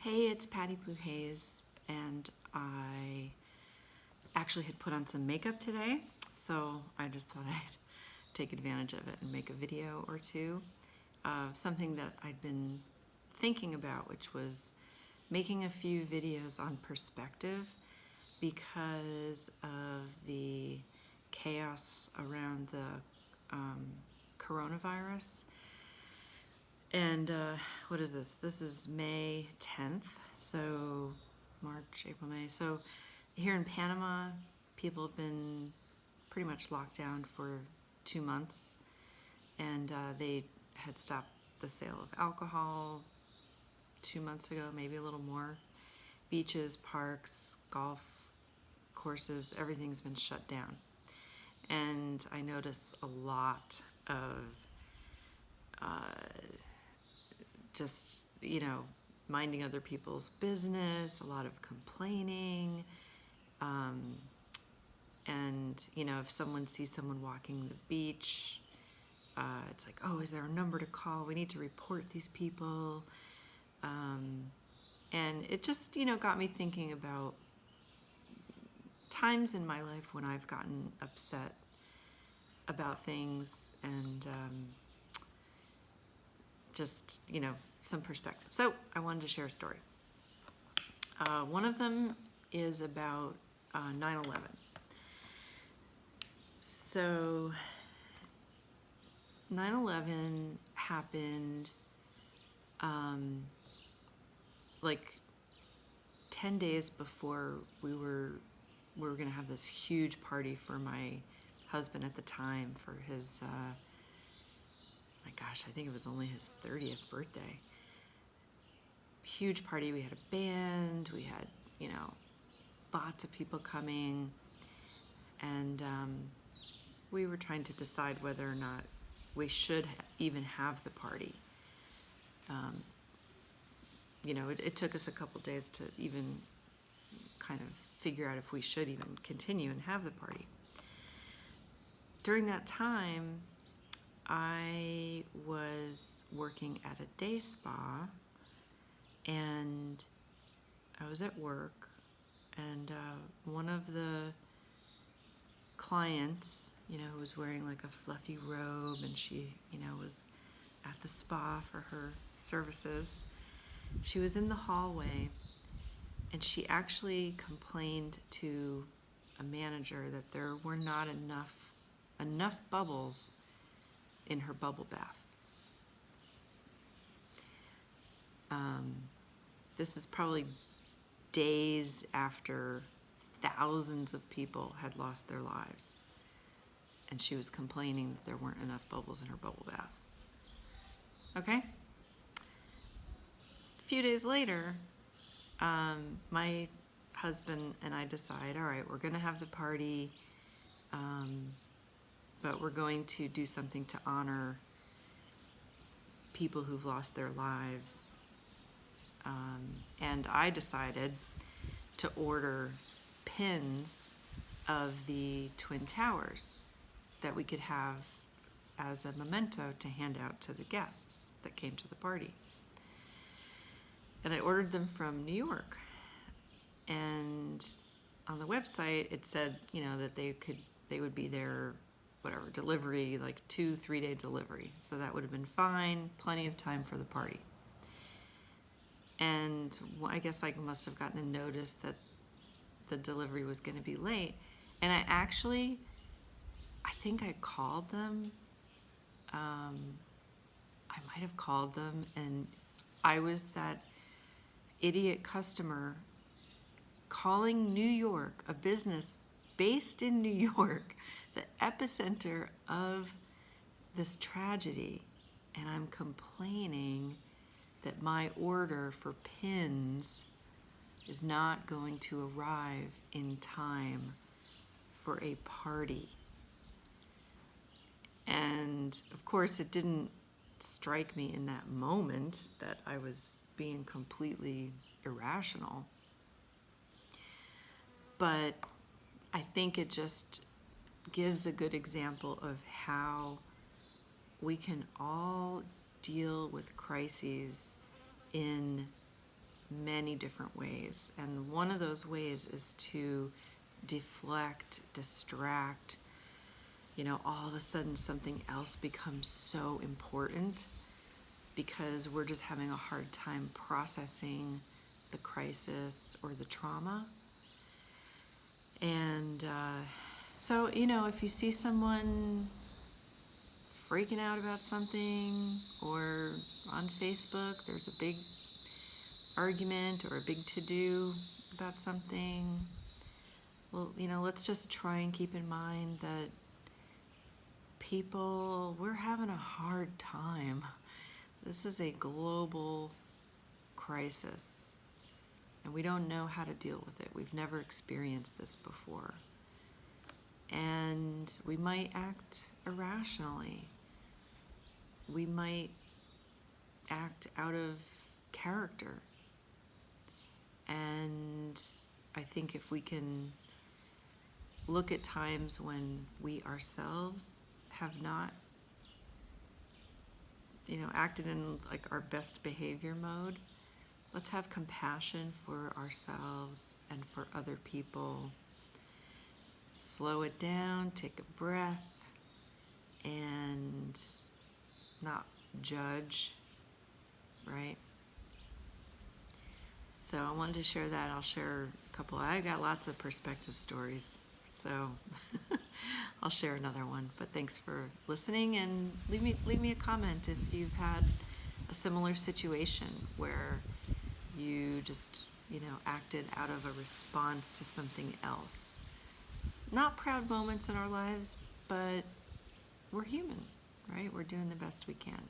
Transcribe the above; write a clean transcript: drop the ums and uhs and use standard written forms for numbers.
Hey, it's Patty Blue Hayes, and I actually had put on some makeup today, so I just thought I'd take advantage of it and make a video or two of something that I'd been thinking about, which was making a few videos on perspective because of the chaos around the coronavirus. And what is this? This is May 10th, so March, April, May. So here in Panama, people have been pretty much locked down for 2 months, and they had stopped the sale of alcohol 2 months ago, maybe a little more. Beaches, parks, golf courses, everything's been shut down. And I noticed a lot of just, minding other people's business, a lot of complaining. And, if someone sees someone walking the beach, it's like, oh, is there a number to call? We need to report these people. And it just, got me thinking about times in my life when I've gotten upset about things and just, some perspective. So I wanted to share a story. One of them is about 9/11. So 9/11 happened like 10 days before we were going to have this huge party for my husband at the time for his my gosh, I think it was only his 30th birthday. Huge party. We had a band, we had, lots of people coming, and we were trying to decide whether or not we should even have the party. It took us a couple days to even kind of figure out if we should even continue and have the party. During that time, I was working at a day spa, and I was at work, and one of the clients, who was wearing like a fluffy robe, and she, was at the spa for her services. She was in the hallway, and she actually complained to a manager that there were not enough bubbles in her bubble bath. This is probably days after thousands of people had lost their lives, and she was complaining that there weren't enough bubbles in her bubble bath. Okay? A few days later, my husband and I decide, all right, we're going to have the party, but we're going to do something to honor people who've lost their lives. And I decided to order pins of the Twin Towers that we could have as a memento to hand out to the guests that came to the party. And I ordered them from New York. And on the website, it said, that they would be there, whatever, delivery, like 2-3 day delivery. So that would have been fine, plenty of time for the party. And I guess I must have gotten a notice that the delivery was going to be late. And I think I called them. I might have called them, and I was that idiot customer calling New York, a business based in New York, the epicenter of this tragedy, and I'm complaining that my order for pins is not going to arrive in time for a party. And of course, it didn't strike me in that moment that I was being completely irrational. But I think it just gives a good example of how we can all deal with crises in many different ways. And one of those ways is to deflect, distract. All of a sudden something else becomes so important because we're just having a hard time processing the crisis or the trauma. And so, if you see someone freaking out about something, or on Facebook there's a big argument or a big to-do about something, well, let's just try and keep in mind that we're having a hard time. This is a global crisis, and we don't know how to deal with it. We've never experienced this before. And we might act irrationally. We might act out of character. And I think if we can look at times when we ourselves have not, acted in like our best behavior mode, let's have compassion for ourselves and for other people. Slow it down, take a breath, and not judge, right? So I wanted to share that. I'll share a couple. I got lots of perspective stories, so I'll share another one. But thanks for listening, and leave me a comment if you've had a similar situation where you just acted out of a response to something else. Not proud moments in our lives, but we're human, right? We're doing the best we can.